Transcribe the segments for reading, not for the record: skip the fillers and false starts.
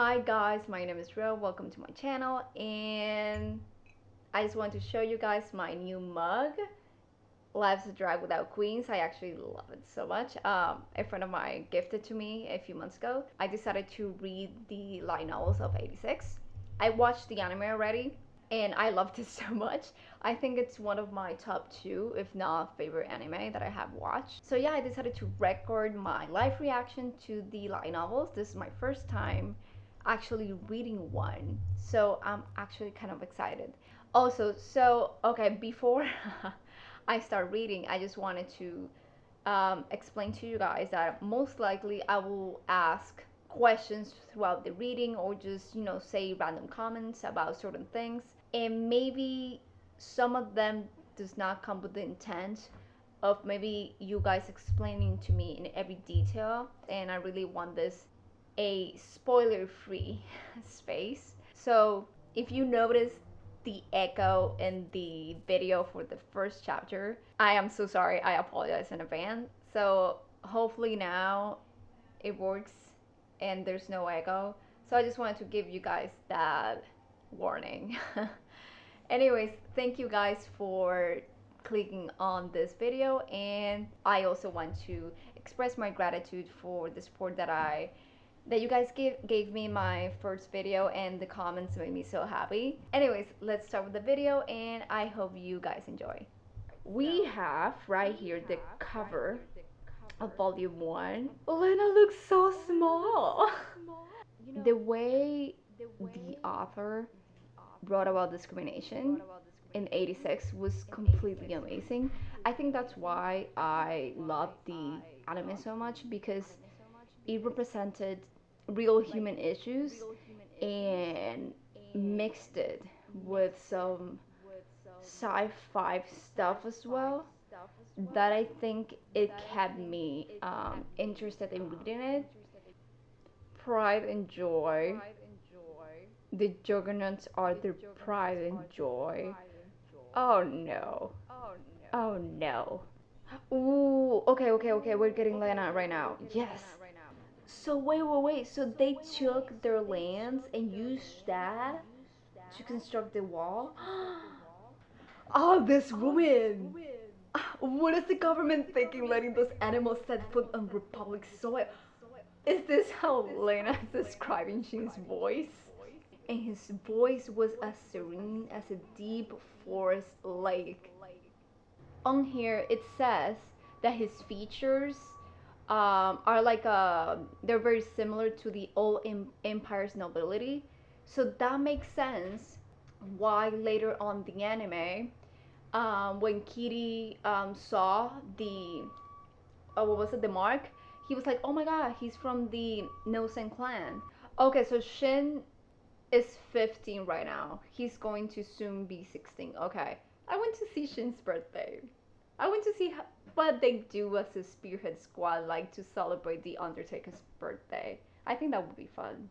Hi guys, my name is Ro. Welcome to my channel, and I just want to show you guys my new mug. Life's a Drag Without Queens. I actually love it so much. A friend of mine gifted to me a few months ago. I decided to read the light novels of '86. I watched the anime already, and I loved it so much. I think it's one of my top two, if not favorite anime that I have watched. So yeah, I decided to record my live reaction to the light novels. This is my first time actually reading one, so I'm actually kind of excited. Also, so okay, before I start reading, I just wanted to explain to you guys that most likely I will ask questions throughout the reading, or just say random comments about certain things, and maybe some of them does not come with the intent of maybe you guys explaining to me in every detail, and I really want this a spoiler free space. So if you notice the echo in the video for the first chapter, I am so sorry. I apologize in advance. So hopefully now it works and there's no echo. So I just wanted to give you guys that warning. Anyways, thank you guys for clicking on this video, and I also want to express my gratitude for the support that you guys gave me my first video, and the comments made me so happy. Anyways, let's start with the video, and I hope you guys enjoy. We have right here the cover of volume 1. Elena looks so small. The way the author wrote about discrimination in '86 was completely amazing. I think that's why I love the anime so much, because it represented real human issues and mixed it with some sci-fi stuff as well, that I think it kept me interested in reading it. Pride and joy. The juggernauts are their pride and joy. Oh no. Oh no. Ooh, okay, we're getting Lena right now. Yes. So wait. So they took their lands and used that to construct the wall? Oh, this woman! What is the government thinking, letting those animals set foot on Republic soil? Is this how Lena is describing Shin's voice? And his voice was as serene as a deep forest lake. On here it says that his features are like they're very similar to the old empire's nobility, so that makes sense why later on the anime, when Kitty saw the what was it, the mark, he was like, oh my god, he's from the ᴏᴛ clan. Okay, so Shin is 15 right now. He's going to soon be 16. Okay, I went to see Shin's birthday. I went to see what they do as a spearhead squad, like to celebrate the Undertaker's birthday. I think that would be fun.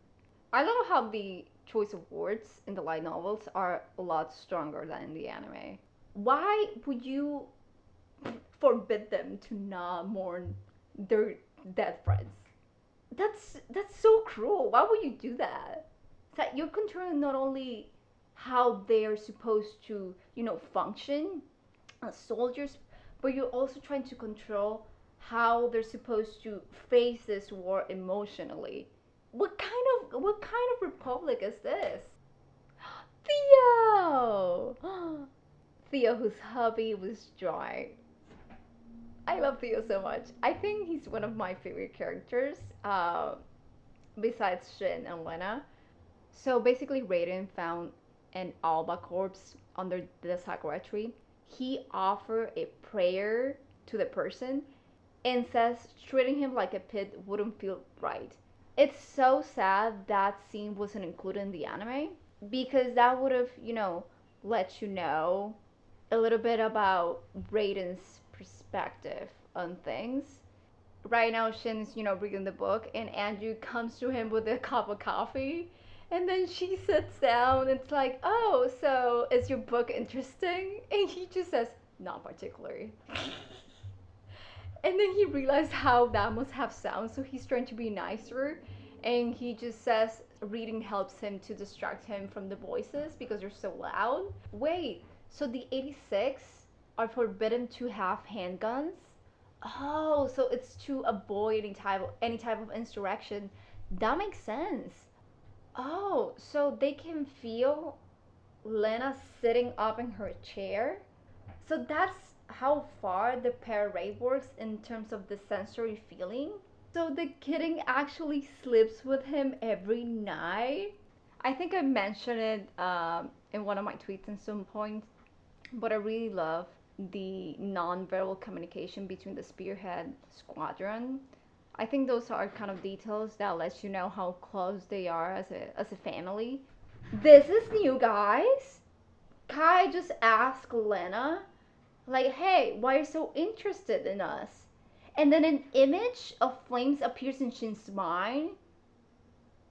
I love how the choice of words in the light novels are a lot stronger than in the anime. Why would you forbid them to not mourn their dead friends? That's so cruel. Why would you do that? It's like you're controlling not only how they're supposed to, function as soldiers, but you're also trying to control how they're supposed to face this war emotionally. What kind of republic is this? Theo! Theo, whose hobby was drawing. I love Theo so much. I think he's one of my favorite characters, besides Shin and Lena. So basically, Raiden found an Alba corpse under the sakura tree. He offered a prayer to the person and says treating him like a pit wouldn't feel right. It's so sad that scene wasn't included in the anime, because that would have, let you know a little bit about Raiden's perspective on things. Right now, Shin's, reading the book, and Andrew comes to him with a cup of coffee. And then she sits down. And it's like, oh, so is your book interesting? And he just says, not particularly. And then he realized how that must have sound, so he's trying to be nicer. And he just says, reading helps him to distract him from the voices because they're so loud. Wait, so the 86 are forbidden to have handguns? Oh, so it's to avoid any type of insurrection. That makes sense. Oh, so they can feel Lena sitting up in her chair. So that's how far the parade works in terms of the sensory feeling. So the kitten actually sleeps with him every night. I think I mentioned it in one of my tweets at some point, but I really love the non-verbal communication between the spearhead squadron. I think those are kind of details that lets you know how close they are as a family. This is new, guys. Kai just asked Lena, like, hey, why are you so interested in us? And then an image of flames appears in Shin's mind.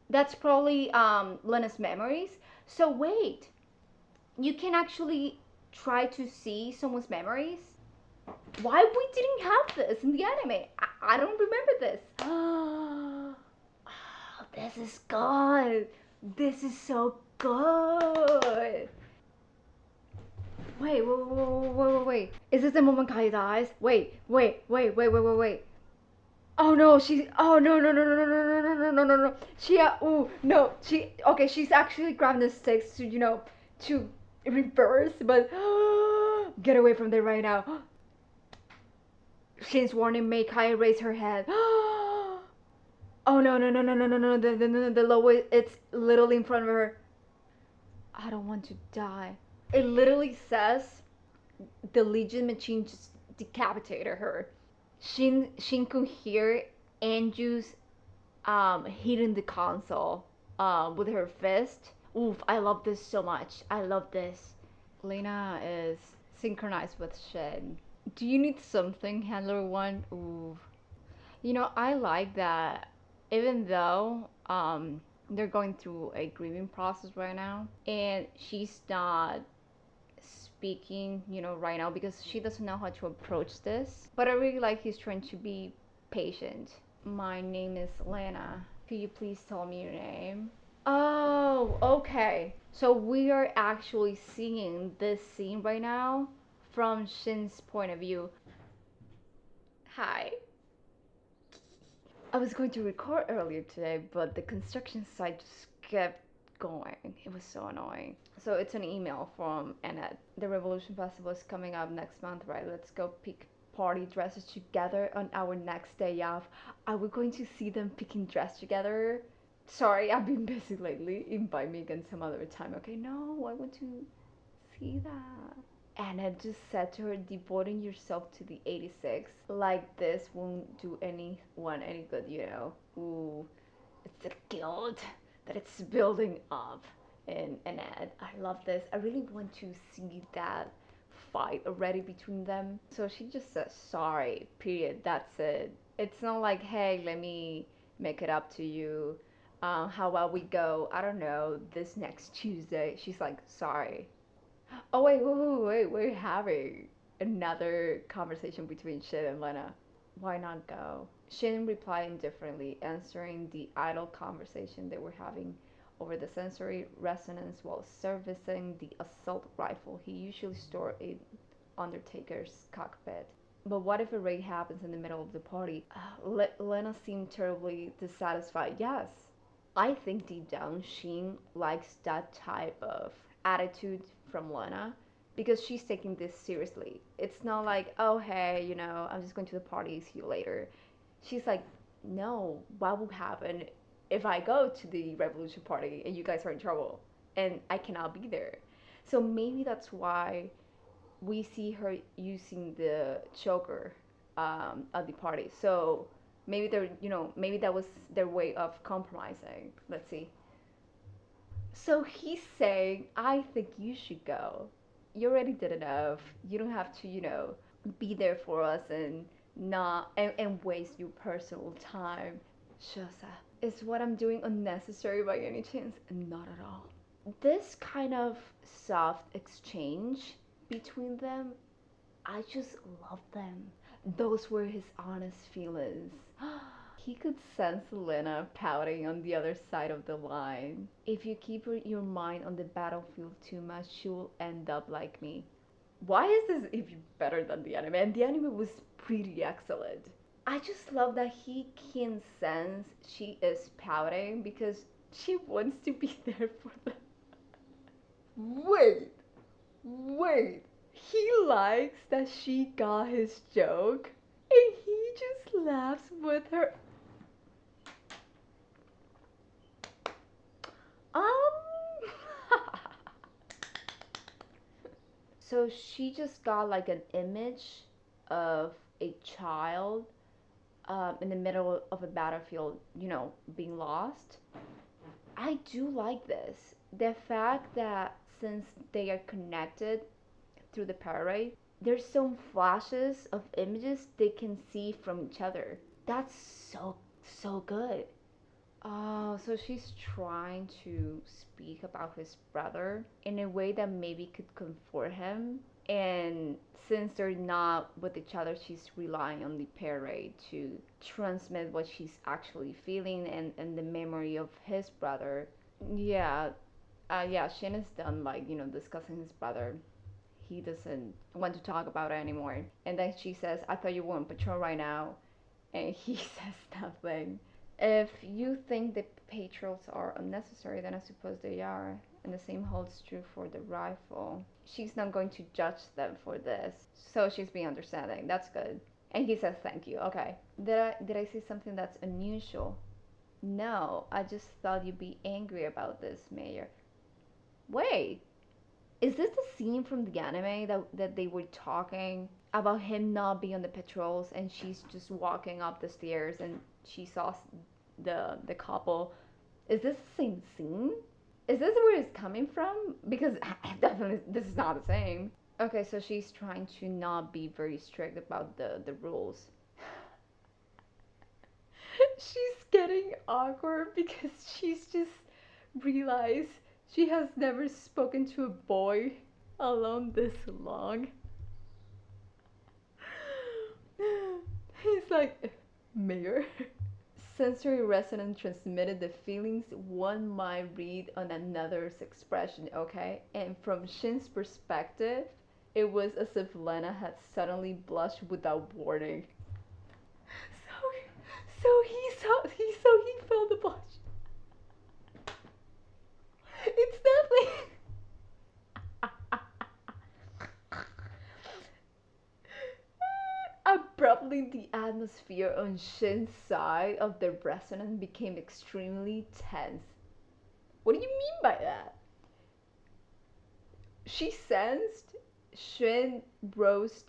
That's probably Lena's memories. So wait, you can actually try to see someone's memories? Why we didn't have this in the anime? I don't remember this. Oh, this is good. This is so good. Wait. Is this the moment Kai dies? Wait. Oh no, oh no. She's actually grabbing the sticks to, to reverse, but get away from there right now. Shin's warning made Kai raise her head. Oh no, the low, it's literally in front of her. I don't want to die. It literally says the Legion machine just decapitated her. Shin could hear Anju's hitting the console with her fist. Oof, I love this so much. I love this. Lena is synchronized with Shin. Do you need something, Handler 1? Ooh. I like that even though they're going through a grieving process right now, and she's not speaking, right now because she doesn't know how to approach this. But I really like he's trying to be patient. My name is Lena. Could you please tell me your name? Oh, okay. So we are actually seeing this scene right now from Shin's point of view. Hi. I was going to record earlier today, but the construction site just kept going. It was so annoying. So it's an email from Annette. The Revolution Festival is coming up next month, right? Let's go pick party dresses together on our next day off. Are we going to see them picking dress together? Sorry, I've been busy lately. Invite me again some other time. Okay, no, I want to see that. Annette just said to her, devoting yourself to the 86 like this won't do anyone any good, Ooh, it's the guilt that it's building up in Annette. I love this. I really want to see that fight already between them. So she just says sorry, period. That's it. It's not like, hey, let me make it up to you. How about we go, I don't know, this next Tuesday? She's like, sorry. Oh wait, we're having another conversation between Shin and Lena. Why not go? Shin replied indifferently, answering the idle conversation they were having over the sensory resonance while servicing the assault rifle he usually stored in Undertaker's cockpit. But what if a raid happens in the middle of the party? Lena seemed terribly dissatisfied. Yes, I think deep down Shin likes that type of attitude from Lena because she's taking this seriously. It's not like, oh hey, I'm just going to the party, see you later. She's like, no, what will happen if I go to the revolution party and you guys are in trouble and I cannot be there? So maybe that's why we see her using the choker at the party. So maybe maybe that was their way of compromising. Let's see. So he's saying, I think you should go. You already did enough. You don't have to, be there for us and not and waste your personal time. Shosa, is what I'm doing unnecessary by any chance? Not at all. This kind of soft exchange between them, I just love them. Those were his honest feelings. He could sense Lena pouting on the other side of the line. If you keep your mind on the battlefield too much, she'll end up like me. Why is this even better than the anime? And the anime was pretty excellent. I just love that he can sense she is pouting because she wants to be there for them. Wait. He likes that she got his joke and he just laughs with her. So she just got like an image of a child in the middle of a battlefield, being lost. I do like this. The fact that since they are connected through the parade, there's some flashes of images they can see from each other. That's so good. Oh, so she's trying to speak about his brother in a way that maybe could comfort him. And since they're not with each other, she's relying on the parade to transmit what she's actually feeling and the memory of his brother. Yeah, Shin is done, like, discussing his brother. He doesn't want to talk about it anymore. And then she says, I thought you were on patrol right now. And he says nothing. If you think the patrols are unnecessary, then I suppose they are. And the same holds true for the rifle. She's not going to judge them for this. So she's being understanding. That's good. And he says thank you. Okay. Did I say something that's unusual? No, I just thought you'd be angry about this, Mayor. Wait, is this the scene from the anime that they were talking about him not being on the patrols and she's just walking up the stairs and she saw the couple? Is this the same scene? Is this where it's coming from? Because definitely this is not the same. Okay, so she's trying to not be very strict about the rules. She's getting awkward because she's just realized she has never spoken to a boy alone this long. He's like, Mayor. Sensory resonance transmitted the feelings one might read on another's expression, okay? And from Shin's perspective, it was as if Lena had suddenly blushed without warning. So he felt the blush. It's definitely abruptly the atmosphere on Shin's side of the resonance became extremely tense. What do you mean by that? She sensed Shin rose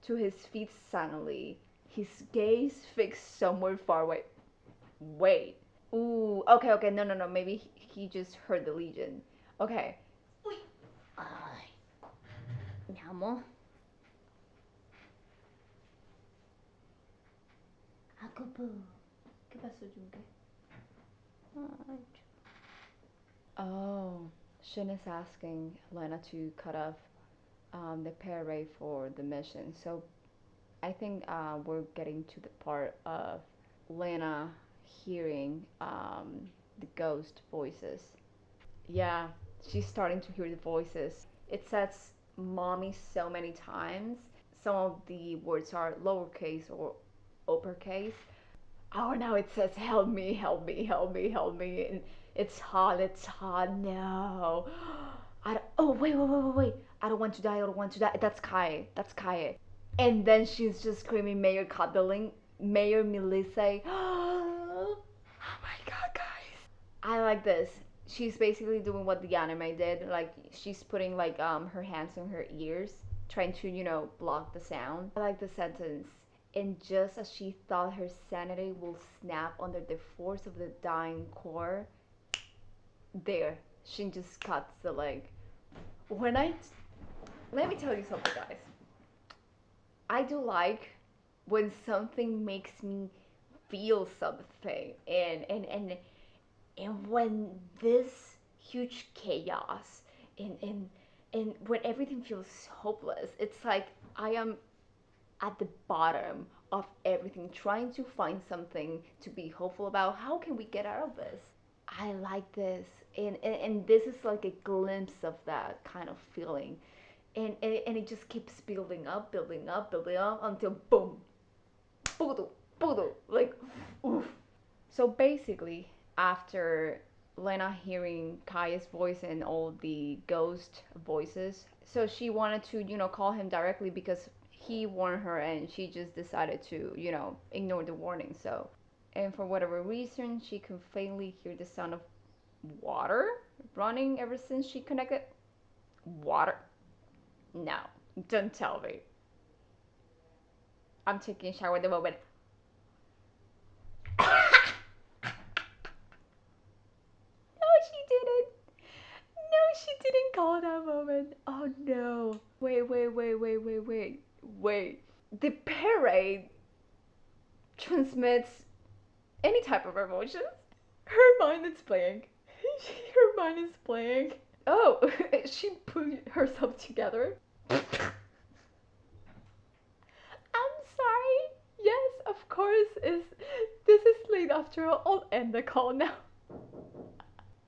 to his feet suddenly, his gaze fixed somewhere far away. Wait. Ooh, okay, no. Maybe he just heard the Legion. Okay. Uy. Ay. Mi amor. Akupu. ¿Qué pasó, Junke? Oh, Shin is asking Lena to cut off the parade for the mission. So I think we're getting to the part of Lena hearing the ghost voices. Yeah, she's starting to hear the voices. It says mommy so many times. Some of the words are lowercase or uppercase. Oh, now it says help me. And it's hot, no. Oh, wait. I don't want to die. That's Kai. And then she's just screaming, Mayor caught the link. Mayor Melissa. Oh my god, guys. I like this. She's basically doing what the anime did. Like, she's putting like her hands on her ears, trying to, block the sound. I like the sentence. And just as she thought her sanity will snap under the force of the dying core, there, she just cuts the leg. Let me tell you something, guys. I do like when something makes me feel something, and when this huge chaos and when everything feels hopeless, it's like I am at the bottom of everything, trying to find something to be hopeful about. How can we get out of this? I like this. And this is like a glimpse of that kind of feeling. And it just keeps building up, building up, building up until boom, boodle, boodle, like, oof. So basically, after Lena hearing Kaya's voice and all the ghost voices, so she wanted to, call him directly because he warned her and she just decided to, ignore the warning. So, and for whatever reason, she could faintly hear the sound of water running ever since she connected. Water? No, don't tell me. I'm taking a shower at the moment. She didn't call that moment. Oh no. Wait. The parade transmits any type of emotions. Her mind is blank. Her mind is blank. Oh, she put herself together. I'm sorry. Yes, of course. This is late after all. I'll end the call now.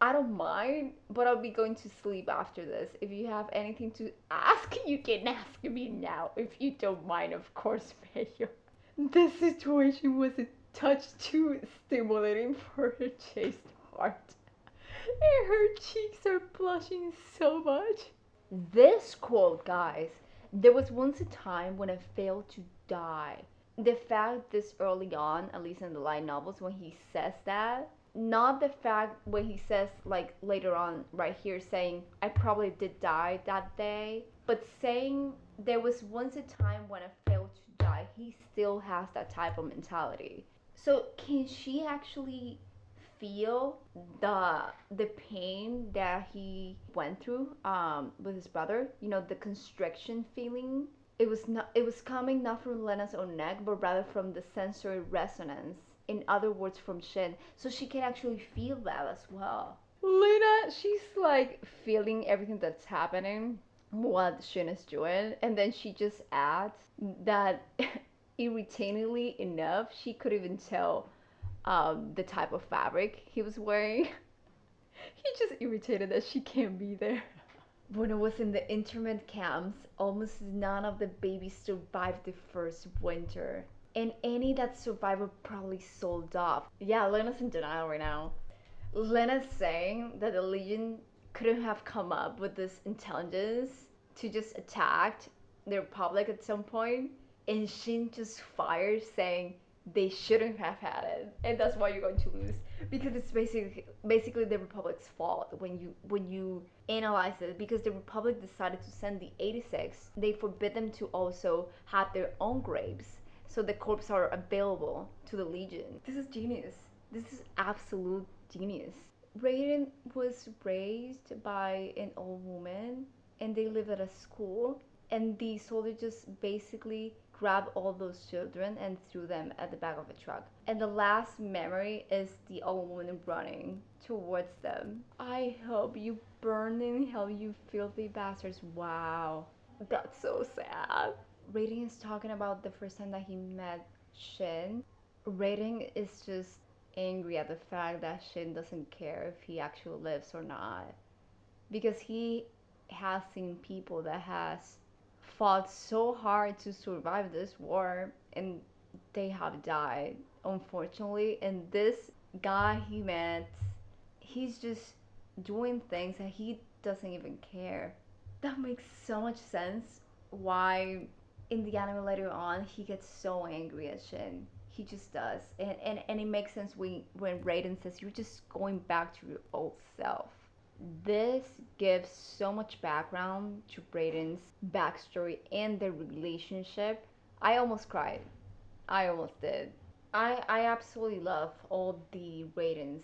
I don't mind, but I'll be going to sleep after this. If you have anything to ask, you can ask me now. If you don't mind, of course, Mayo. This situation was a touch too stimulating for her chaste heart. And her cheeks are blushing so much. This quote, guys, there was once a time when I failed to die. The fact this early on, at least in the light novels, when he says that, not the fact when he says, like, later on right here, saying I probably did die that day, but saying there was once a time when I failed to die. He still has that type of mentality. So can she actually feel the pain that he went through with his brother? The constriction feeling. It was coming not from Lena's own neck, but rather from the sensory resonance, in other words, from Shin. So she can actually feel that as well. Lena, she's like feeling everything that's happening, what Shin is doing, and then she just adds that irritatingly enough, she could even tell the type of fabric he was wearing. He just irritated that she can't be there. When I was in the internment camps, almost none of the babies survived the first winter. And any that survived were probably sold off. Yeah, Lena's in denial right now. Lena's saying that the Legion couldn't have come up with this intelligence to just attack the Republic at some point. And Shin just fires saying they shouldn't have had it. And that's why you're going to lose. Because it's basically the Republic's fault when you analyze it. Because the Republic decided to send the 86. They forbid them to also have their own graves. So the corpses are available to the Legion. This is genius. This is absolute genius. Raiden was raised by an old woman and they live at a school. And the soldier just basically grabbed all those children and threw them at the back of a truck. And the last memory is the old woman running towards them. I hope you burn in hell, you filthy bastards. Wow. That's so sad. Raiden is talking about the first time that he met Shin. Raiden is just angry at the fact that Shin doesn't care if he actually lives or not. Because he has seen people that has fought so hard to survive this war and they have died, unfortunately. And this guy he met, he's just doing things that he doesn't even care. That makes so much sense why in the anime later on he gets so angry at Shin. He just does. And it makes sense when Raiden says you're just going back to your old self. This gives so much background to Brayden's backstory and their relationship. I almost cried. I almost did. I absolutely love all the Raiden's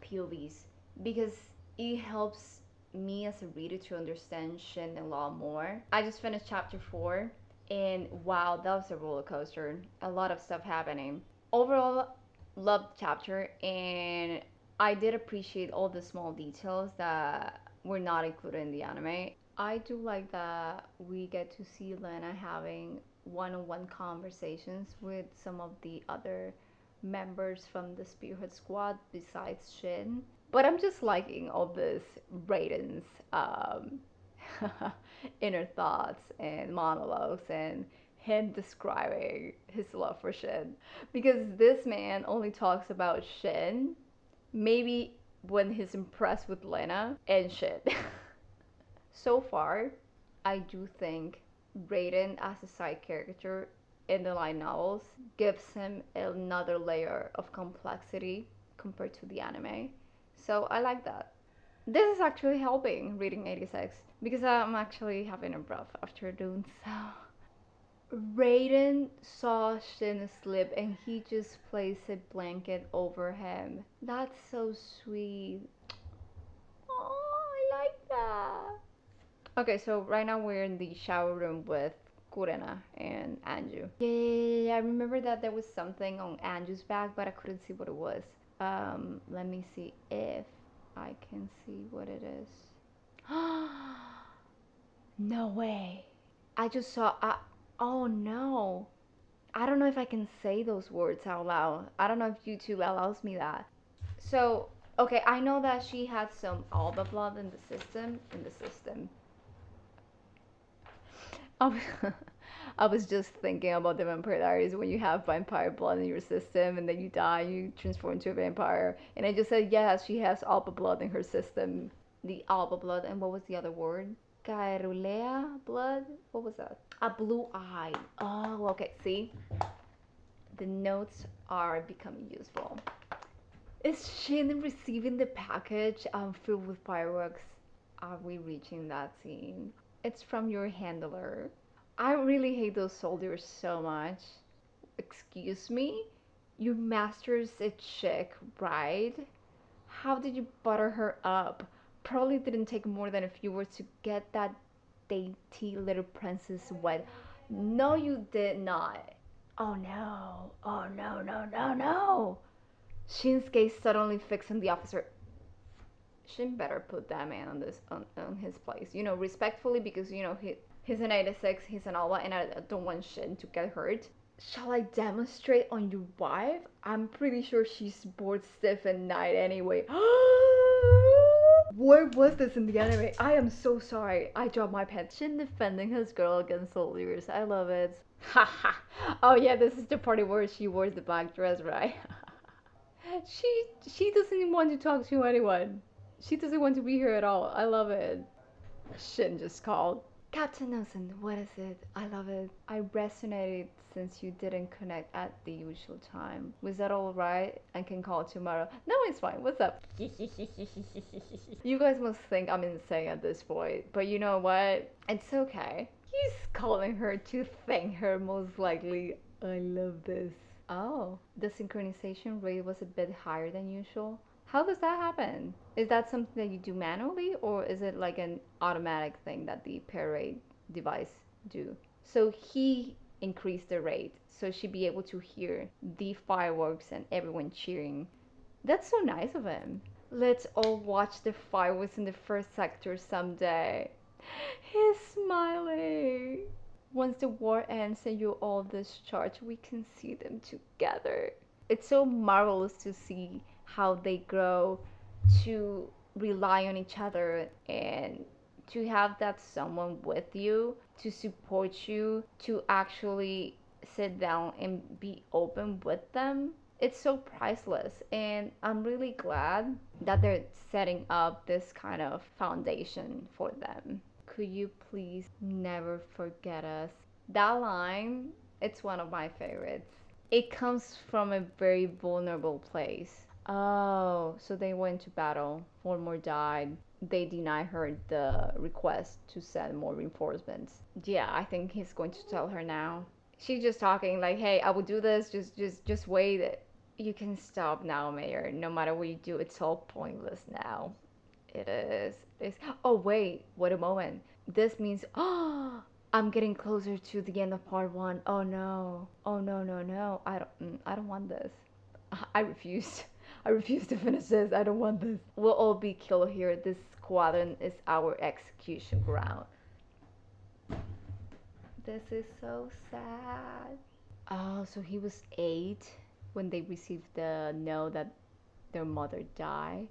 POVs because it helps me as a reader to understand Shin a lot more. I just finished chapter 4 and wow, that was a roller coaster. A lot of stuff happening. Overall, loved the chapter and I did appreciate all the small details that were not included in the anime. I do like that we get to see Lena having one-on-one conversations with some of the other members from the Spearhead Squad besides Shin. But I'm just liking all this Raiden's inner thoughts and monologues and him describing his love for Shin. Because this man only talks about Shin maybe when he's impressed with Lena and Shin. So far, I do think Raiden as a side character in the light novels gives him another layer of complexity compared to the anime. So I like that. This is actually helping reading 86 because I'm actually having a rough afternoon. So Raiden saw Shin sleep and he just placed a blanket over him. That's so sweet. Oh, I like that. Okay, so right now we're in the shower room with Kurena and Anju. Yeah, I remember that there was something on Anju's back, but I couldn't see what it was. Let me see if I can see what it is. No way. I just saw. Oh no. I don't know if I can say those words out loud. I don't know if YouTube allows me that. So, okay, I know that she had some Alba blood in the system. I was just thinking about the Vampire Diaries when you have vampire blood in your system and then you die, you transform into a vampire. And I just said, yes, she has alpha blood in her system. The alpha blood, and what was the other word? Caerulea blood? What was that? A blue eye. Oh, okay, see? The notes are becoming useful. Is Shin receiving the package filled with fireworks? Are we reaching that scene? It's from your handler. I really hate those soldiers so much. Excuse me? Your master's a chick, right? How did you butter her up? Probably didn't take more than a few words to get that dainty little princess wet. No, you did not. Oh no. Oh no, no, no, no. Shin's gaze suddenly fixed on the officer. Shin better put that man on his place. You know, respectfully, because you know he's an 86, he's an Alba, and I don't want Shin to get hurt. Shall I demonstrate on your wife? I'm pretty sure she's bored stiff at night anyway. Where was this in the anime? I am so sorry. I dropped my pen. Shin defending his girl against soldiers. I love it. Haha. Oh yeah, this is the party where she wears the black dress, right? She doesn't even want to talk to anyone. She doesn't want to be here at all. I love it. Shin just called. Captain Nelson, what is it? I love it. I resonated since you didn't connect at the usual time. Was that alright? I can call tomorrow. No, it's fine. What's up? You guys must think I'm insane at this point. But you know what? It's okay. He's calling her to thank her most likely. I love this. Oh, the synchronization rate was a bit higher than usual. How does that happen? Is that something that you do manually, or is it like an automatic thing that the pair rate device do? So he increased the rate so she'd be able to hear the fireworks and everyone cheering. That's so nice of him. Let's all watch the fireworks in the first sector someday. He's smiling. Once the war ends and you all discharge, we can see them together. It's so marvelous to see how they grow to rely on each other and to have that someone with you to support you, to actually sit down and be open with them. It's so priceless, and I'm really glad that they're setting up this kind of foundation for them. Could you please never forget us? That line, it's one of my favorites. It comes from a very vulnerable place. Oh, so they went to battle. Four more died. They deny her the request to send more reinforcements. Yeah, I think he's going to tell her now. She's just talking like, "Hey, I will do this. Just wait. You can stop now, Mayor. No matter what you do, it's all pointless now." It is. Oh wait a moment. This means I'm getting closer to the end of part 1. Oh no. Oh no, no, no. I don't want this. I refuse. I refuse to finish this. I don't want this. We'll all be killed here. This squadron is our execution ground. This is so sad. Oh, so he was 8 when they received the note that their mother died.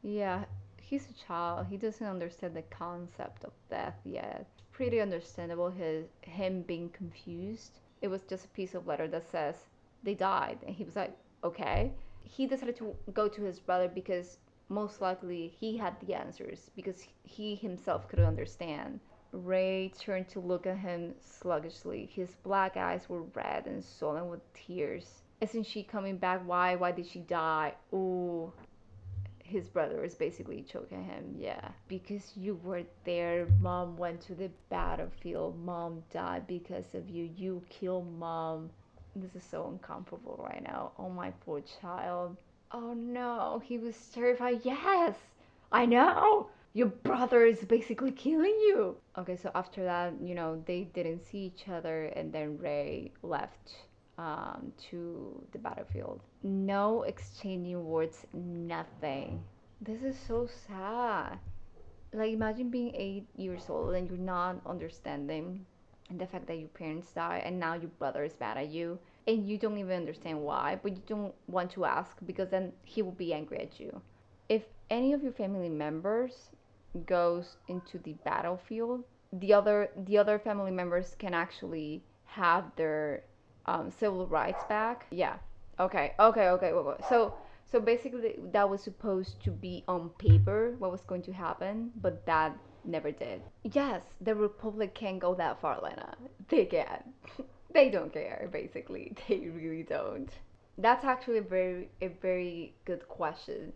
Yeah, he's a child. He doesn't understand the concept of death yet. Pretty understandable him being confused. It was just a piece of letter that says they died, and he was like, okay. He decided to go to his brother because most likely he had the answers because he himself couldn't understand. Ray turned to look at him sluggishly. His black eyes were red and swollen with tears. Isn't she coming back? Why? Why did she die? Ooh. His brother is basically choking him. Yeah. Because you were there. Mom went to the battlefield. Mom died because of you. You killed mom. This is so uncomfortable right now. Oh, my poor child. Oh no. He was terrified. Yes. I know. Your brother is basically killing you. Okay, so after that, they didn't see each other, and then Ray left to the battlefield. No exchanging words, nothing. This is so sad. Like, imagine being 8 years old and you're not understanding the fact that your parents died, and now your brother is mad at you, and you don't even understand why, but you don't want to ask because then he will be angry at you. If any of your family members goes into the battlefield, the other family members can actually have their civil rights back. Yeah. Okay. Wait. So basically, that was supposed to be on paper what was going to happen, but that never did. Yes, the Republic can't go that far, Lena. They can. They don't care. Basically, they really don't. That's actually a very good question.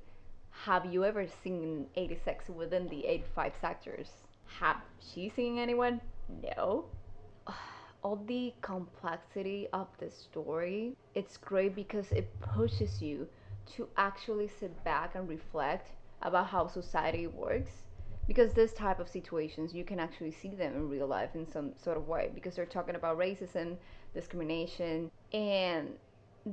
Have you ever seen 86 within the 85 sectors? Have she seen anyone? No. All the complexity of the story, it's great because it pushes you to actually sit back and reflect about how society works. Because this type of situations, you can actually see them in real life in some sort of way, because they're talking about racism, discrimination, and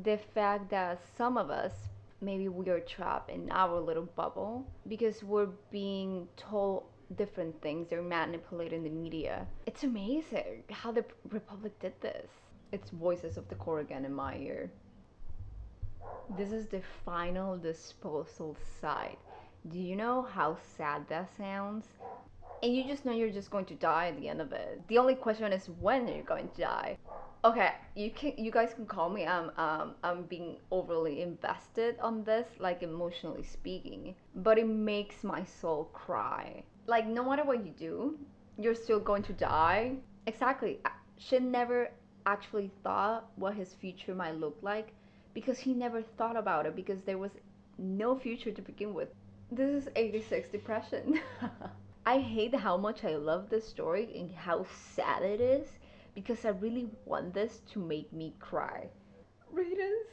the fact that some of us, maybe we are trapped in our little bubble because we're being told different things. They're manipulating the media. It's amazing how the Republic did this. It's voices of the Corrigan in my ear. This is the final disposal site. Do you know how sad that sounds? And you just know you're just going to die at the end of it. The only question is when you're going to die. Okay, you guys can call me. I'm being overly invested on this, like emotionally speaking. But it makes my soul cry. Like, no matter what you do, you're still going to die. Exactly. Shin never actually thought what his future might look like because he never thought about it because there was no future to begin with. This is 86 depression. I hate how much I love this story and how sad it is because I really want this to make me cry. Rita's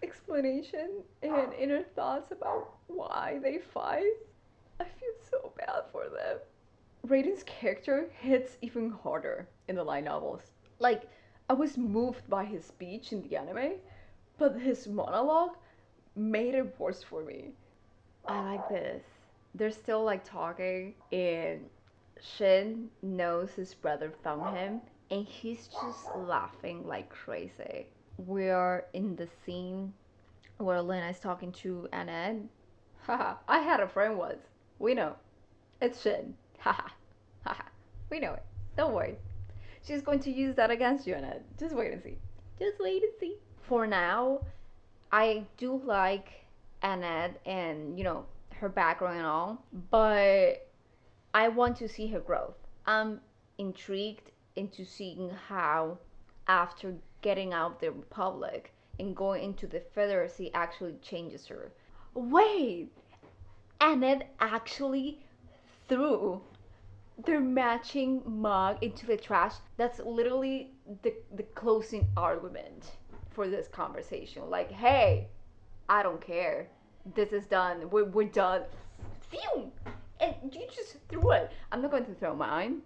explanation and inner thoughts about why they fight, I feel so bad for them. Raiden's character hits even harder in the light novels. Like, I was moved by his speech in the anime, but his monologue made it worse for me. I like this. They're still like talking, and Shin knows his brother found him, and he's just laughing like crazy. We are in the scene where Lena is talking to Annette. Haha, I had a friend once. We know. It's Shin. Haha. Haha. We know it. Don't worry. She's going to use that against you, Annette. Just wait and see. Just wait and see. For now, I do like Annette and, her background and all, but I want to see her growth. I'm intrigued into seeing how, after getting out of the Republic and going into the Federacy, actually changes her. Wait! Annette actually threw their matching mug into the trash. That's literally the closing argument for this conversation. Like, hey, I don't care. This is done. We're done. Phew! And you just threw it. I'm not going to throw mine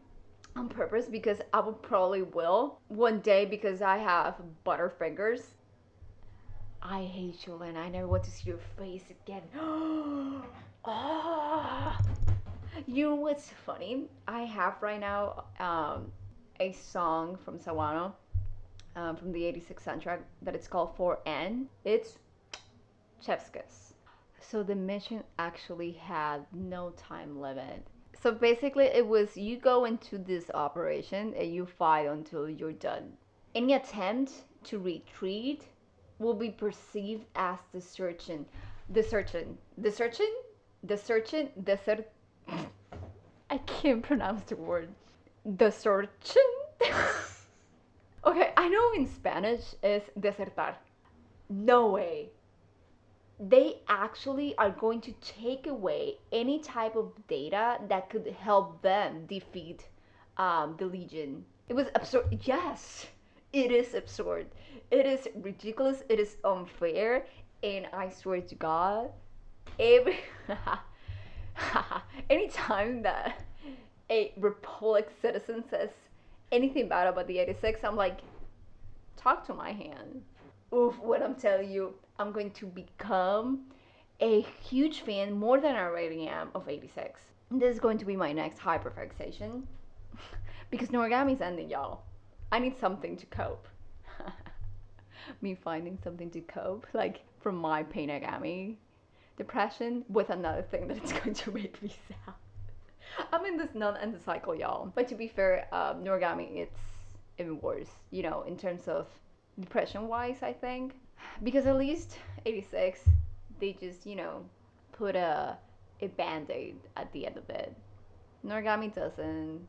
on purpose because I will probably will one day because I have butterfingers. I hate you, and I never want to see your face again. Oh. You know what's funny? I have right now a song from sᴏᴄ, from the 86 soundtrack, that it's called 4N. It's chef's kiss. So the mission actually had no time limit. So basically it was, you go into this operation and you fight until you're done. Any attempt to retreat will be perceived as desertion. I can't pronounce the word. Desertion? Okay, I know in Spanish is desertar. No way. They actually are going to take away any type of data that could help them defeat the Legion. It was absurd. Yes, it is absurd. It is ridiculous. It is unfair. And I swear to God, every anytime that a Republic citizen says anything bad about the 86, I'm like, talk to my hand. Oof, what I'm telling you, I'm going to become a huge fan, more than I already am, of 86. This is going to be my next hyperfixation. Because Noragami's ending, y'all. I need something to cope. Me finding something to cope, like from my painagami depression, with another thing that it's going to make me sad. I'm in this non-end cycle, y'all. But to be fair, Noragami, it's even worse, you know, in terms of depression wise, I think. Because at least 86, they just, you know, put a band-aid at the end of it. Noragami doesn't.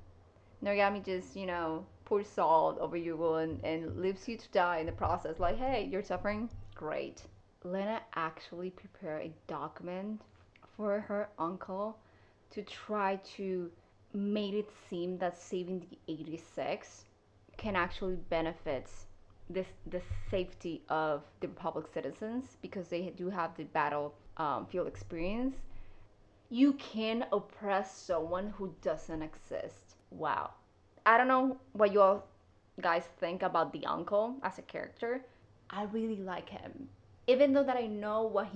Noragami just, you know, pours salt over your wound and leaves you to die in the process. Like, hey, you're suffering? Great. Lena actually prepared a document for her uncle to try to make it seem that saving the 86 can actually benefit the safety of the Republic citizens, because they do have the battle field experience. You can oppress someone who doesn't exist. Wow. I don't know what you all guys think about the uncle as a character. I really like him, even though that I know what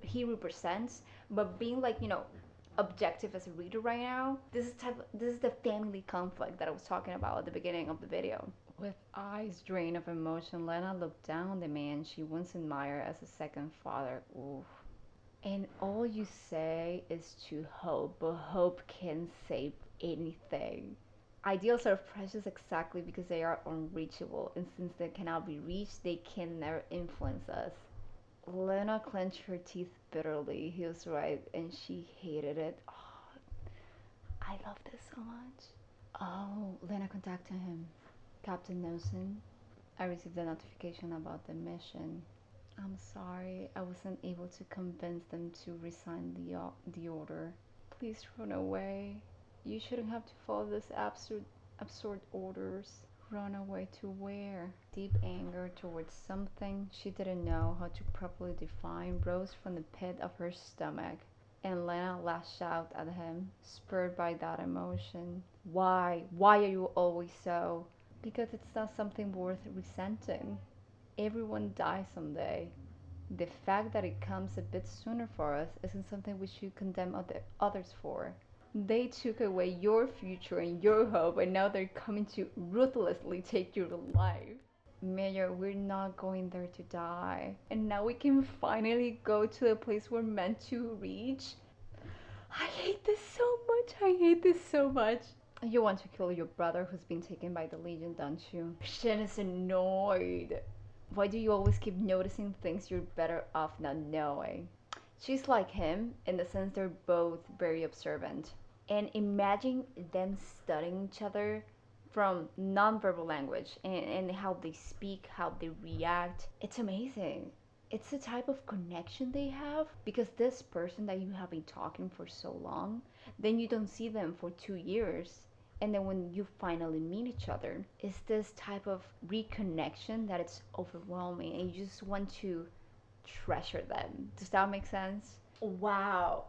he represents. But being like, you know, objective as a reader right now, this is the family conflict that I was talking about at the beginning of the video. With eyes drained of emotion, Lena looked down on the man she once admired as a second father. Oof. And all you say is to hope, but hope can save anything. Ideals are precious exactly because they are unreachable, and since they cannot be reached, they can never influence us. Lena clenched her teeth bitterly. He was right, and she hated it. Oh, I love this so much. Oh, Lena contacted him. Captain Nelson, I received a notification about the mission. I'm sorry, I wasn't able to convince them to resign the order. Please run away. You shouldn't have to follow these absurd orders. Run away to where? Deep anger towards something she didn't know how to properly define rose from the pit of her stomach, and Lena lashed out at him, spurred by that emotion. Why? Why are you always so? Because it's not something worth resenting. Everyone dies someday. The fact that it comes a bit sooner for us isn't something we should condemn others for. They took away your future and your hope, and now they're coming to ruthlessly take your life. Mayor, we're not going there to die. And now we can finally go to the place we're meant to reach. I hate this so much. I hate this so much. You want to kill your brother who's been taken by the Legion, don't you? Shen is annoyed. Why do you always keep noticing things you're better off not knowing? She's like him in the sense they're both very observant. And imagine them studying each other from nonverbal language and how they speak, how they react. It's amazing. It's a type of connection they have, because this person that you have been talking for so long, then you don't see them for 2 years. And then when you finally meet each other, it's this type of reconnection that it's overwhelming and you just want to treasure them. Does that make sense? Wow.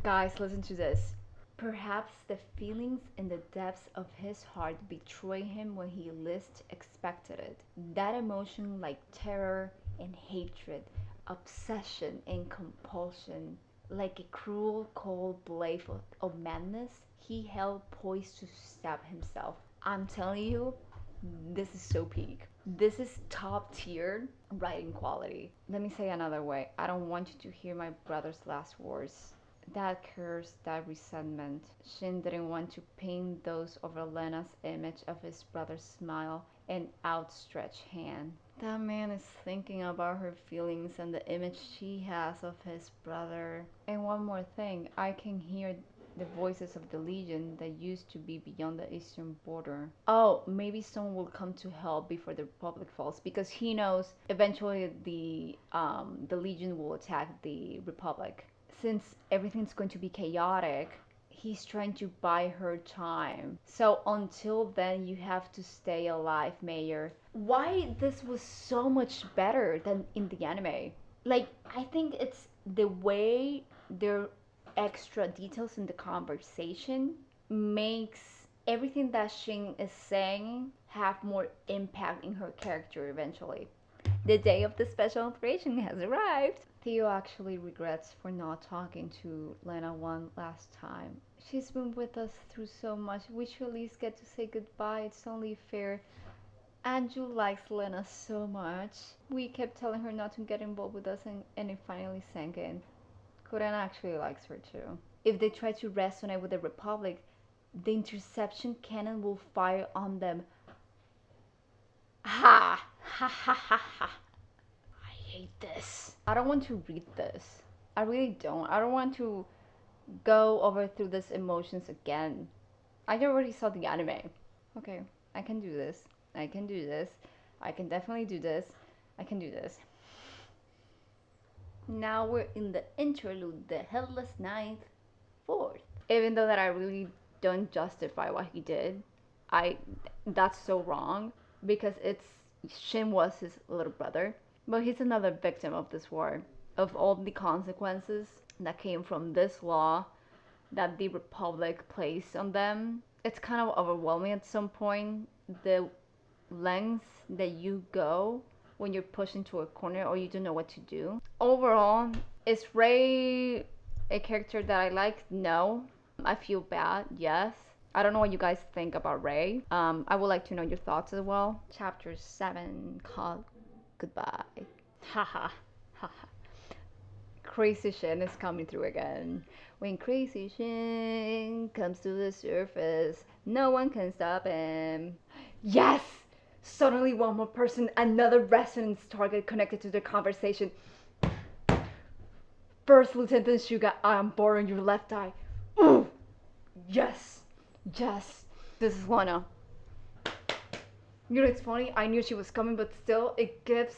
Guys, listen to this. Perhaps the feelings in the depths of his heart betrayed him when he least expected it. That emotion, like terror and hatred, obsession and compulsion, like a cruel cold blade of madness, he held poised to stab himself. I'm telling you, this is so peak. This is top tier writing quality. Let me say another way. I don't want you to hear my brother's last words. That curse, that resentment. Shin didn't want to paint those over Lena's image of his brother's smile and outstretched hand. That man is thinking about her feelings and the image she has of his brother. And one more thing, I can hear the voices of the Legion that used to be beyond the eastern border. Oh, maybe someone will come to help before the Republic falls, because he knows eventually the Legion will attack the Republic. Since everything's going to be chaotic, he's trying to buy her time. So until then, you have to stay alive, Mayor. Why this was so much better than in the anime? Like, I think it's the way they're extra details in the conversation makes everything that Shin is saying have more impact in her character eventually. The day of the special operation has arrived. Theo actually regrets for not talking to Lena one last time. She's been with us through so much. We should at least get to say goodbye. It's only fair. Anju likes Lena so much. We kept telling her not to get involved with us, and it finally sank in. Kuren actually likes her too. If they try to resonate with the Republic, the interception cannon will fire on them. Ha! Ha ha ha ha! I hate this. I don't want to read this. I really don't. I don't want to go over through these emotions again. I already saw the anime. Okay, I can do this. I can do this. I can definitely do this. I can do this. Now we're in the interlude, the Headless Ninth Fourth. Even though that I really don't justify what he did, that's so wrong, because Shin was his little brother, but he's another victim of this war, of all the consequences that came from this law that the Republic placed on them. It's kind of overwhelming at some point, the lengths that you go when you're pushed into a corner or you don't know what to do. Overall, is Rei a character that I like? No. I feel bad, yes. I don't know what you guys think about Rei. I would like to know your thoughts as well. Chapter 7 called Goodbye. Haha. Haha. Crazy Shin is coming through again. When Crazy Shin comes to the surface, no one can stop him. Yes! Suddenly one more person, another resonance target connected to the conversation. First Lieutenant Suga, I am borrowing your left eye. Ooh! Yes! Yes! This is Lana. You know, it's funny, I knew she was coming, but still, it gives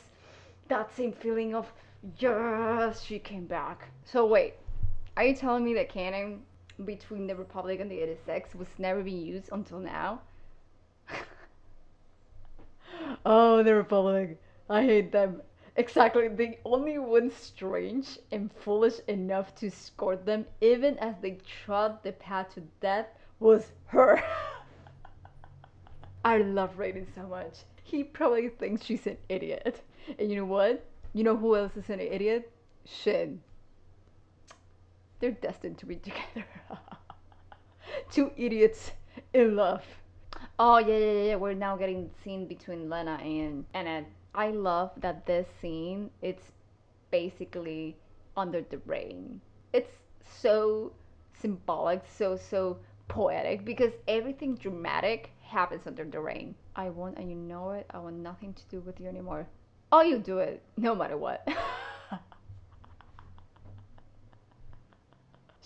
that same feeling of, yes, she came back. So wait, are you telling me that canon between the Republic and the 86 was never being used until now? Oh, the Republic. I hate them. Exactly. The only one strange and foolish enough to escort them, even as they trod the path to death, was her. I love Raiden so much. He probably thinks she's an idiot. And you know what? You know who else is an idiot? Shin. They're destined to be together. Two idiots in love. Oh yeah. We're now getting the scene between Lena and Ed. I love that this scene, it's basically under the rain. It's so symbolic, so poetic, because everything dramatic happens under the rain. I want, and you know it, I want nothing to do with you anymore. Oh, you do it, no matter what.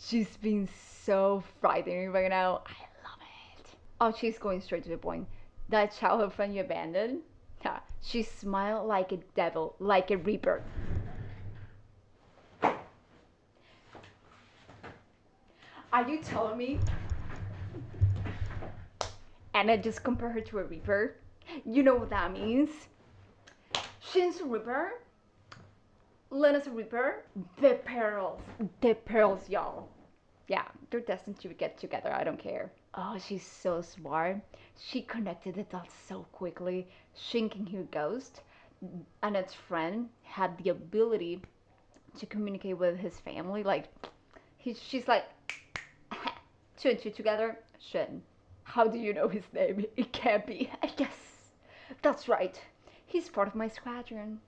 She's being so frightening right now. I love it. Oh, she's going straight to the point. That childhood friend you abandoned? Yeah, she smiled like a devil, like a reaper. Are you telling me? And I just compare her to a reaper? You know what that means? Shin's a reaper. Lena's a reaper. The perils, y'all. Yeah, they're destined to get together. I don't care. Oh, she's so smart. She connected the dots so quickly. Shin can hear ghosts. Annette's friend had the ability to communicate with his family. Like, she's like, two and two together. Shin. How do you know his name? It can't be. Yes, that's right. He's part of my squadron.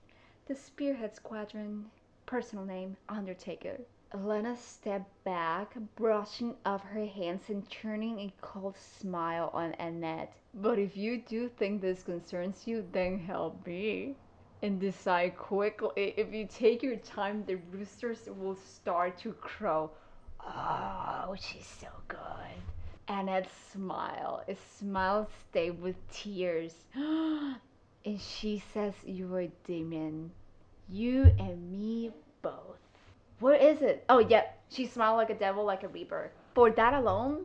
The Spearhead Squadron. Personal name, Undertaker. Elena stepped back, brushing off her hands and turning a cold smile on Annette. But if you do think this concerns you, then help me. And decide quickly. If you take your time, the roosters will start to crow. Oh, she's so good. Annette smiled. A smile stayed with tears. And she says, "You're a demon. You and me both." What is it? Oh, yeah. She smiled like a devil, like a reaper. For that alone,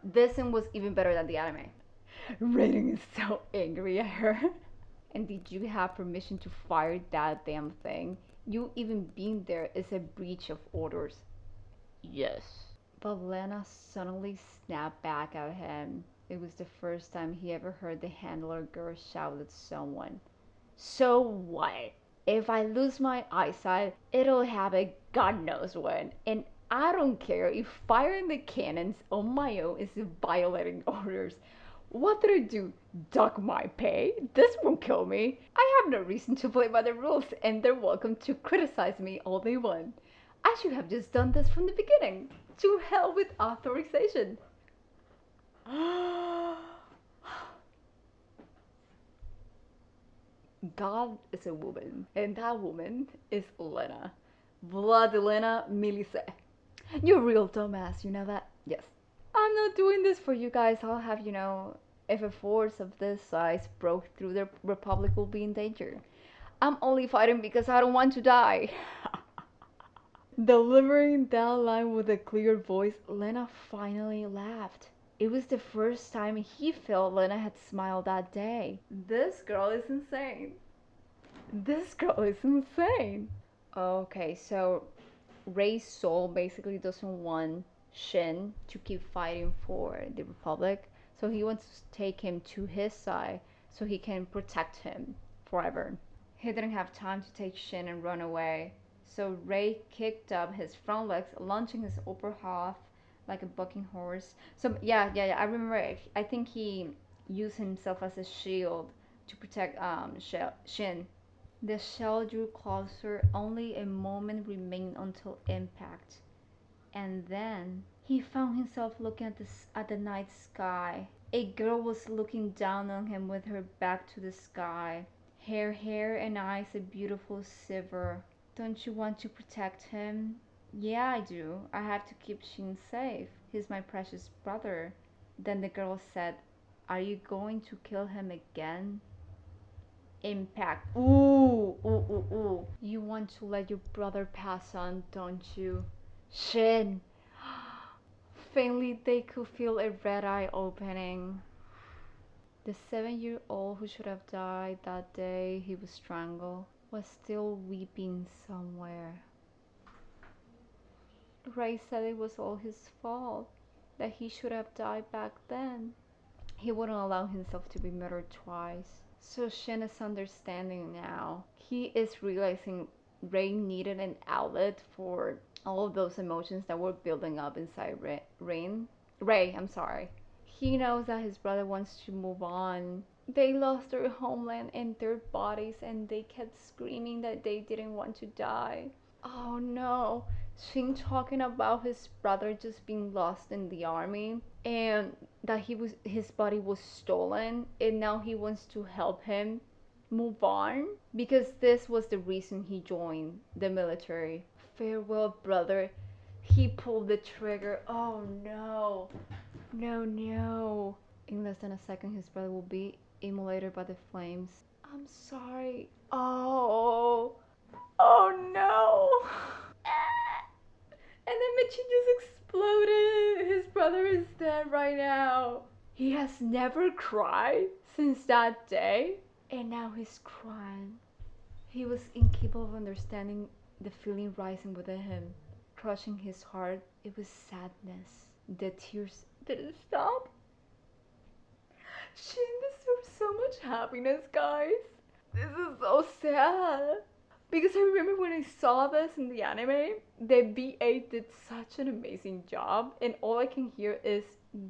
this one was even better than the anime. Raiden is so angry at her. And did you have permission to fire that damn thing? You even being there is a breach of orders. Yes. But Lena suddenly snapped back at him. It was the first time he ever heard the handler girl shout at someone. So what? If I lose my eyesight, it'll happen God knows when. And I don't care if firing the cannons on my own is violating orders. What did I do? Duck my pay? This won't kill me. I have no reason to play by the rules, and they're welcome to criticize me all they want. I should have just done this from the beginning. To hell with authorization. God is a woman, and that woman is Lena. Vladilena Milice. You're a real dumbass, you know that? Yes. I'm not doing this for you guys. I'll have, if a force of this size broke through, the Republic will be in danger. I'm only fighting because I don't want to die. Delivering that line with a clear voice, Lena finally laughed. It was the first time he felt Lena had smiled that day. This girl is insane. This girl is insane. Okay, so Ray's soul basically doesn't want Shin to keep fighting for the Republic. So he wants to take him to his side so he can protect him forever. He didn't have time to take Shin and run away. So Ray kicked up his front legs, launching his upper half like a bucking horse. So yeah, I remember. I think he used himself as a shield to protect Shin. The shell drew closer. Only a moment remained until impact, and then he found himself looking at the night sky. A girl was looking down on him with her back to the sky. Her hair and eyes a beautiful silver. Don't you want to protect him? Yeah, I do. I have to keep Shin safe. He's my precious brother. Then the girl said, "Are you going to kill him again?" Impact. Ooh. You want to let your brother pass on, don't you? Shin. Faintly they could feel a red eye opening. The 7-year-old who should have died that day he was strangled was still weeping somewhere. Ray said it was all his fault, that he should have died back then. He wouldn't allow himself to be murdered twice. So Shin is understanding now. He is realizing Ray needed an outlet for all of those emotions that were building up inside Ray, I'm sorry. He knows that his brother wants to move on. They lost their homeland and their bodies, and they kept screaming that they didn't want to die. Oh no. Shin talking about his brother just being lost in the army and that his body was stolen, and now he wants to help him move on because this was the reason he joined the military. Farewell, brother. He pulled the trigger. Oh no. No. In less than a second, his brother will be immolated by the flames. I'm sorry. Oh no. And then Michi just exploded. His brother is dead right now. He has never cried since that day, and now he's crying. He was incapable of understanding the feeling rising within him, crushing his heart. It was sadness. The tears didn't stop. Shin deserves so much happiness, guys. This is so sad. Because I remember when I saw this in the anime, the VA did such an amazing job, and all I can hear is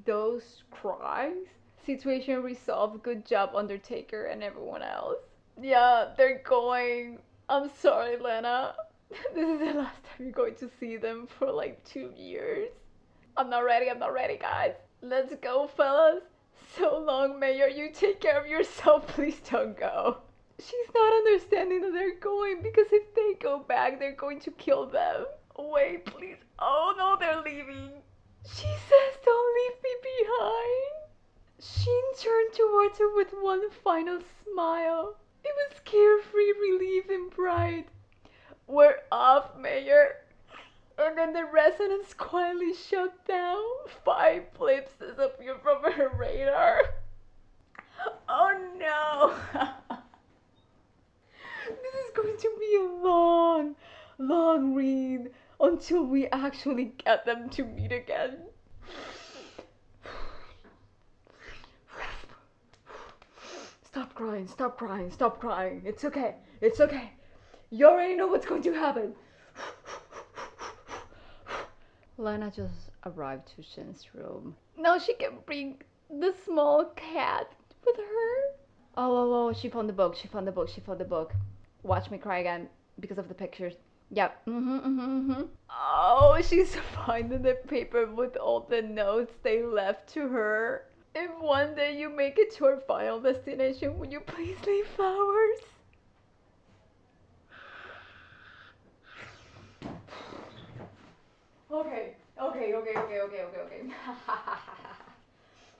those cries. Situation resolved. Good job, Undertaker and everyone else. Yeah, they're going. I'm sorry, Lena. This is the last time you're going to see them for like 2 years. I'm not ready, guys. Let's go, fellas. So long, Mayor. You take care of yourself. Please don't go. She's not understanding that they're going because if they go back, they're going to kill them. Wait, please. Oh no, they're leaving. She says, don't leave me behind. Shin turned towards her with one final smile. It was carefree relief and pride. We're off, Mayor. And then the resonance quietly shut down. 5 blips disappeared from her radar. Oh no! This is going to be a long, long read until we actually get them to meet again. Stop crying, stop crying, stop crying. It's okay, it's okay. You already know what's going to happen. Lena just arrived to Shin's room. Now she can bring the small cat with her. Oh, she found the book, she found the book, she found the book. Watch me cry again because of the pictures. Yep. Oh, she's finding the paper with all the notes they left to her. If one day you make it to our final destination, would you please leave flowers? Okay.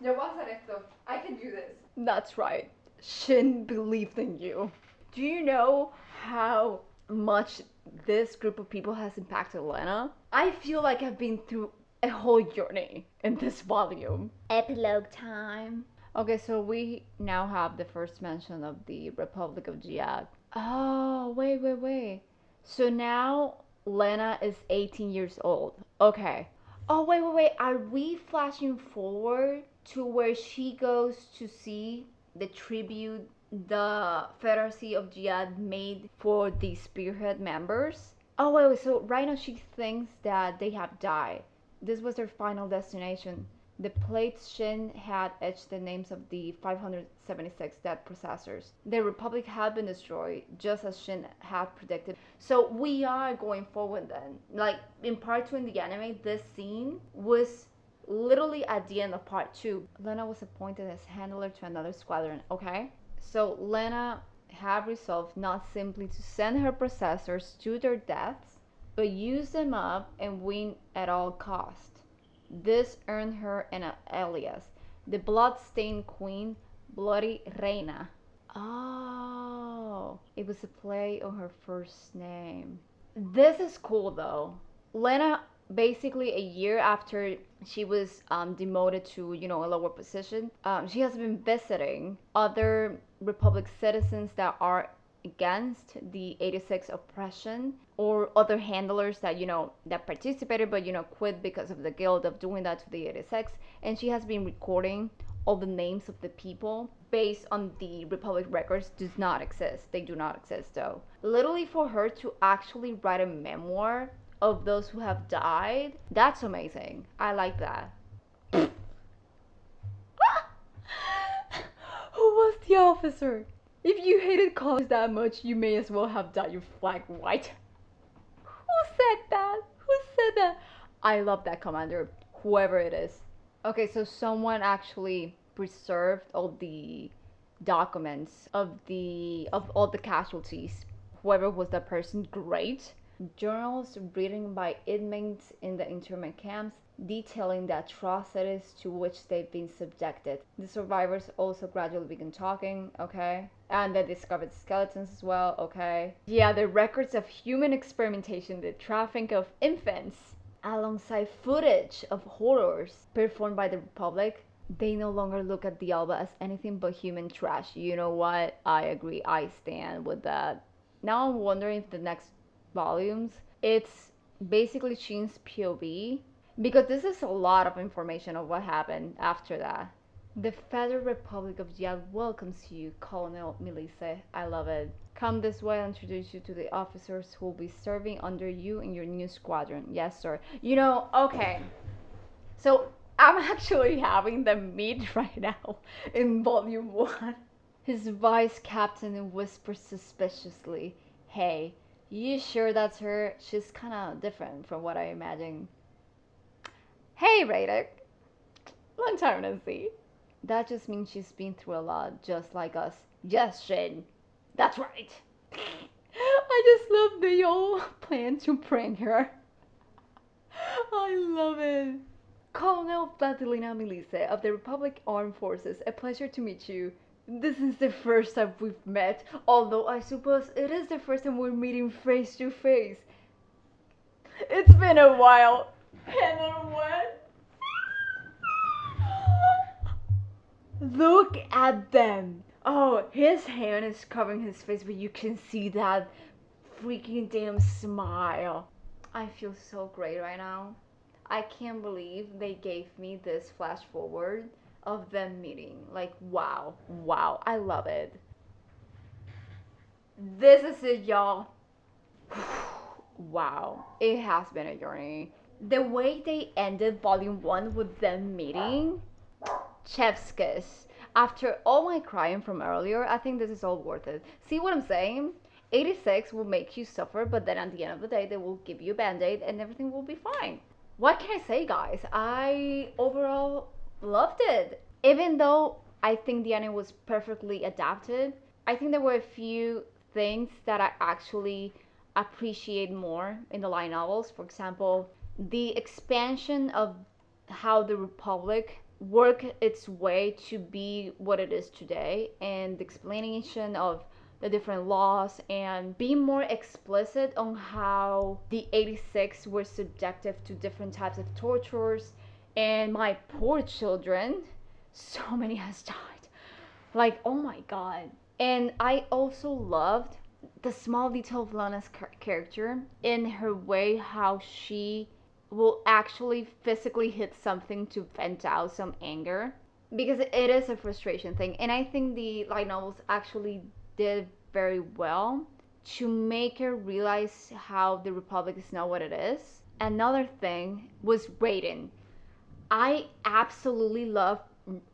Ya voy a hacer esto. I can do this. That's right. Shin believed in you. Do you know how much this group of people has impacted Lena? I feel like I've been through a whole journey in this volume. Epilogue time. Okay, so we now have the first mention of the Republic of Jihad. Oh, wait. So now Lena is 18 years old. Okay. Oh, wait. Are we flashing forward to where she goes to see the tribute the Federacy of Jihad made for the Spearhead members? Oh, wait. So right now she thinks that they have died. This was their final destination. The plates Shin had etched the names of the 576 dead processors. The Republic had been destroyed, just as Shin had predicted. So we are going forward then. Like in part 2 in the anime, this scene was literally at the end of part 2. Lena was appointed as handler to another squadron, okay? So Lena had resolved not simply to send her processors to their deaths, but use them up and win at all cost. This earned her an alias, the blood-stained queen, Bloody Reina. Oh, it was a play on her first name. This is cool though. Lena, basically a year after she was demoted to, a lower position, she has been visiting other Republic citizens that are against the 86 oppression, or other handlers that that participated but quit because of the guilt of doing that to the 86. And she has been recording all the names of the people based on the Republic records. Does not exist. They do not exist though. Literally, for her to actually write a memoir of those who have died, that's amazing. I like that. Who was the officer? If you hated college that much, you may as well have dyed your flag white. Who said that? I love that commander, whoever it is. Okay, so someone actually preserved all the documents of all the casualties. Whoever was that person, great. Journals written by inmates in the internment camps detailing the atrocities to which they've been subjected. The survivors also gradually began talking, okay? And they discovered skeletons as well, okay? Yeah, the records of human experimentation, the trafficking of infants, alongside footage of horrors performed by the Republic. They no longer look at the Alba as anything but human trash. You know what? I agree. I stand with that. Now I'm wondering if the next volumes, it's basically Shin's POV, because this is a lot of information of what happened after that. The Federal Republic of Jihad welcomes you, Colonel Milise. I love it. Come this way, I'll introduce you to the officers who will be serving under you in your new squadron. Yes, sir. Okay. So I'm actually having them meet right now in volume 1. His vice captain whispers suspiciously, "Hey, you sure that's her? She's kinda different from what I imagined." "Hey, Radek. Long time no see." "That just means she's been through a lot, just like us." "Yes, Shin. That's right." I just love the old plan to prank her. I love it. "Colonel Vladilina Milise of the Republic Armed Forces, a pleasure to meet you. This is the first time we've met, although I suppose it is the first time we're meeting face to face. It's been a while." And then what? Look at them. Oh, his hand is covering his face, but you can see that freaking damn smile. I feel so great right now. I can't believe they gave me this flash forward of them meeting. Like, wow, wow, I love it. This is it, y'all. Wow, it has been a journey. The way they ended volume 1 with them meeting, chef's kiss. After all my crying from earlier, I think this is all worth it. See what I'm saying? 86 will make you suffer, but then at the end of the day, they will give you a band-aid and everything will be fine. What can I say, guys? I overall loved it. Even though I think the anime was perfectly adapted, I think there were a few things that I actually appreciate more in the light novels. For example, the expansion of how the Republic worked its way to be what it is today, and the explanation of the different laws, and being more explicit on how the 86 were subjective to different types of tortures. And my poor children, so many has died. Like, oh my god. And I also loved the small detail of Lana's character in her way, how she will actually physically hit something to vent out some anger, because it is a frustration thing. And I think the light novels actually did very well to make her realize how the Republic is not what it is. Another thing was Raiden. I absolutely love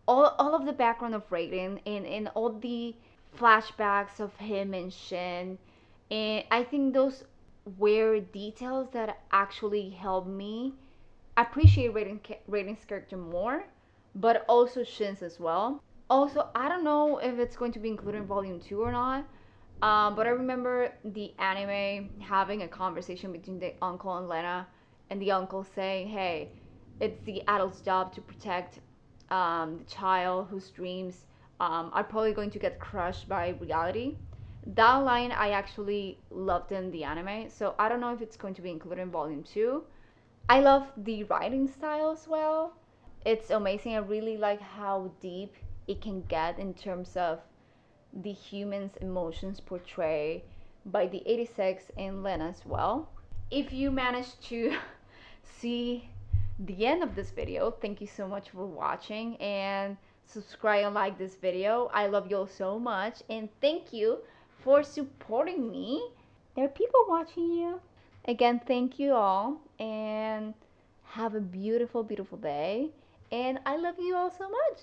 all of the background of Raiden, and all the flashbacks of him and Shin. And I think those were details that actually helped me appreciate Raiden's character more, but also Shin's as well. Also, I don't know if it's going to be included in volume 2 or not, but I remember the anime having a conversation between the uncle and Lena, and the uncle saying, "Hey, it's the adult's job to protect the child whose dreams are probably going to get crushed by reality." That line I actually loved in the anime, so I don't know if it's going to be included in volume 2. I love the writing style as well. It's amazing. I really like how deep it can get in terms of the human's emotions portrayed by the 86 and Lena as well. If you managed to see the end of this video, thank you so much for watching, and subscribe and like this video. I love you all so much, and thank you for supporting me. There are people watching you. Again, thank you all, and have a beautiful, beautiful day. And I love you all so much.